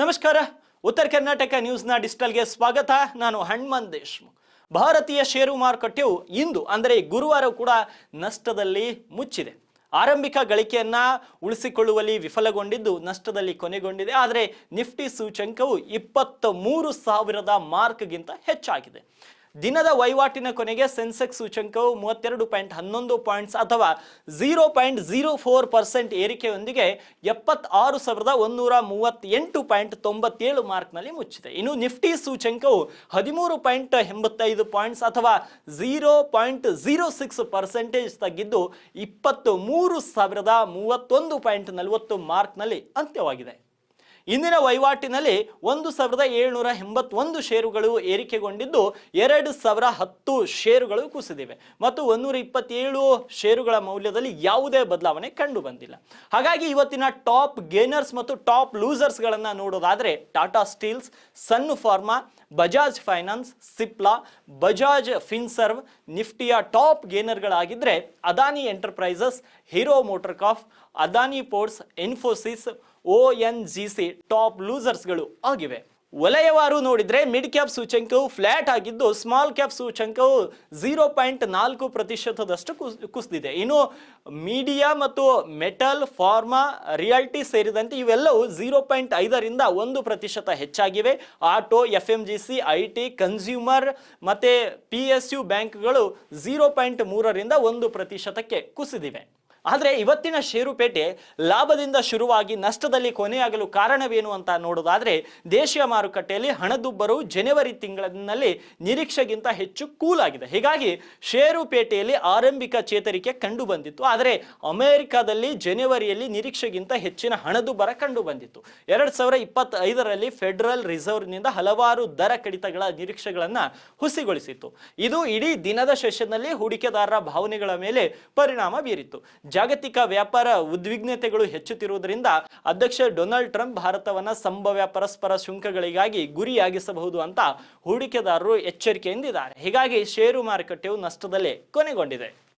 ನಮಸ್ಕಾರ. ಉತ್ತರ ಕರ್ನಾಟಕ ನ್ಯೂಸ್ನ ಡಿಜಿಟಲ್ಗೆ ಸ್ವಾಗತ. ನಾನು ಹನುಮಂತ್ ದೇಶ್ಮುಖ್. ಭಾರತೀಯ ಷೇರು ಮಾರುಕಟ್ಟೆಯು ಇಂದು ಅಂದರೆ ಗುರುವಾರ ಕೂಡ ನಷ್ಟದಲ್ಲಿ ಮುಚ್ಚಿದೆ. ಆರಂಭಿಕ ಗಳಿಕೆಯನ್ನ ಉಳಿಸಿಕೊಳ್ಳುವಲ್ಲಿ ವಿಫಲಗೊಂಡಿದ್ದು ನಷ್ಟದಲ್ಲಿ ಕೊನೆಗೊಂಡಿದೆ. ಆದರೆ ನಿಫ್ಟಿ ಸೂಚ್ಯಂಕವು 23,000 ಮಾರ್ಕ್ಗಿಂತ ಹೆಚ್ಚಾಗಿದೆ. ದಿನದ ವಹಿವಾಟಿನ ಕೊನೆಗೆ ಸೆನ್ಸೆಕ್ಸ್ ಸೂಚ್ಯಂಕವು 32.11 ಪಾಯಿಂಟ್ಸ್ ಅಥವಾ 0.04% ಏರಿಕೆಯೊಂದಿಗೆ 76,138.97 ಮಾರ್ಕ್ನಲ್ಲಿ ಮುಚ್ಚಿದೆ. ಇನ್ನು ನಿಫ್ಟಿ ಸೂಚ್ಯಂಕವು 13.85 ಪಾಯಿಂಟ್ಸ್ ಅಥವಾ 0.06% ತಗ್ಗಿದ್ದು 23,031.40 ಮಾರ್ಕ್ನಲ್ಲಿ ಅಂತ್ಯವಾಗಿದೆ. ಇಂದಿನ ವಹಿವಾಟಿನಲ್ಲಿ 1,781 ಷೇರುಗಳು ಏರಿಕೆಗೊಂಡಿದ್ದು 2,010 ಷೇರುಗಳು ಕುಸಿದಿವೆ ಮತ್ತು 127 ಷೇರುಗಳ ಮೌಲ್ಯದಲ್ಲಿ ಯಾವುದೇ ಬದಲಾವಣೆ ಕಂಡು ಬಂದಿಲ್ಲ. ಹಾಗಾಗಿ ಇವತ್ತಿನ ಟಾಪ್ ಗೇನರ್ಸ್ ಮತ್ತು ಟಾಪ್ ಲೂಸರ್ಸ್ ಗಳನ್ನ ನೋಡೋದಾದ್ರೆ ಟಾಟಾ ಸ್ಟೀಲ್ಸ್, ಸನ್ ಫಾರ್ಮಾ, ಬಜಾಜ್ ಫೈನಾನ್ಸ್, ಸಿಪ್ಲಾ, ಬಜಾಜ್ ಫಿನ್ಸರ್ವ್ ನಿಫ್ಟಿಯ ಟಾಪ್ ಗೇನರ್ಗಳಾಗಿದ್ರೆ ಅದಾನಿ ಎಂಟರ್ಪ್ರೈಸಸ್, ಹೀರೋ ಮೋಟರ್ಕಾರ್ಪ್, ಅದಾನಿ ಪೋರ್ಟ್ಸ್, ಇನ್ಫೋಸಿಸ್, ONGC ಟಾಪ್ ಲೂಸರ್ಸ್ಗಳು ಆಗಿವೆ. ವಲಯವಾರು ನೋಡಿದ್ರೆ ಮಿಡ್ ಕ್ಯಾಪ್ ಸೂಚ್ಯಂಕವು ಫ್ಲಾಟ್ ಆಗಿದ್ದು ಸ್ಮಾಲ್ ಕ್ಯಾಪ್ ಸೂಚ್ಯಂಕವು 0.4% ಕುಸಿದಿದೆ. ಇನ್ನು ಮೀಡಿಯಾ ಮತ್ತು ಮೆಟಲ್, ಫಾರ್ಮಾ, ರಿಯಾಲ್ಟಿ ಸೇರಿದಂತೆ ಇವೆಲ್ಲವೂ 0.5ರಿಂದ 1% ಹೆಚ್ಚಾಗಿವೆ. ಆಟೋ, FMGC, IT, ಕನ್ಸ್ಯೂಮರ್ ಮತ್ತೆ PSU ಬ್ಯಾಂಕ್ಗಳು 0.3ರಿಂದ 1%ಕ್ಕೆ ಕುಸಿದಿವೆ. ಆದರೆ ಇವತ್ತಿನ ಷೇರುಪೇಟೆ ಲಾಭದಿಂದ ಶುರುವಾಗಿ ನಷ್ಟದಲ್ಲಿ ಕೊನೆಯಾಗಲು ಕಾರಣವೇನು ಅಂತ ನೋಡೋದಾದ್ರೆ ದೇಶೀಯ ಮಾರುಕಟ್ಟೆಯಲ್ಲಿ ಹಣದುಬ್ಬರು ಜನವರಿ ತಿಂಗಳಿನಲ್ಲಿ ನಿರೀಕ್ಷೆಗಿಂತ ಹೆಚ್ಚು ಕೂಲ್ ಆಗಿದೆ. ಹೀಗಾಗಿ ಷೇರುಪೇಟೆಯಲ್ಲಿ ಆರಂಭಿಕ ಚೇತರಿಕೆ ಕಂಡು ಬಂದಿತ್ತು. ಆದರೆ ಅಮೆರಿಕದಲ್ಲಿ ಜನವರಿಯಲ್ಲಿ ನಿರೀಕ್ಷೆಗಿಂತ ಹೆಚ್ಚಿನ ಹಣದುಬ್ಬರ ಕಂಡು ಬಂದಿತ್ತು. 2025ರಲ್ಲಿ ಫೆಡರಲ್ ರಿಸರ್ವ್ನಿಂದ ಹಲವಾರು ದರ ಕಡಿತಗಳ ನಿರೀಕ್ಷೆಗಳನ್ನು ಹುಸಿಗೊಳಿಸಿತ್ತು. ಇದು ಇಡೀ ದಿನದ ಸೆಷನ್ನಲ್ಲಿ ಹೂಡಿಕೆದಾರರ ಭಾವನೆಗಳ ಮೇಲೆ ಪರಿಣಾಮ ಬೀರಿತ್ತು. ಜಾಗತಿಕ ವ್ಯಾಪಾರ ಉದ್ವಿಗ್ನತೆಗಳು ಹೆಚ್ಚುತ್ತಿರುವುದರಿಂದ ಅಧ್ಯಕ್ಷ ಡೊನಾಲ್ಡ್ ಟ್ರಂಪ್ ಭಾರತವನ್ನ ಸಂಭಾವ್ಯ ಪರಸ್ಪರ ಸುಂಕಗಳಿಗಾಗಿ ಗುರಿಯಾಗಿಸಬಹುದು ಅಂತ ಹೂಡಿಕೆದಾರರು ಎಚ್ಚರಿಕೆಯಿಂದಿದ್ದಾರೆ. ಹೀಗಾಗಿ ಷೇರು ಮಾರುಕಟ್ಟೆಯು ನಷ್ಟದಲ್ಲೇ ಕೊನೆಗೊಂಡಿದೆ.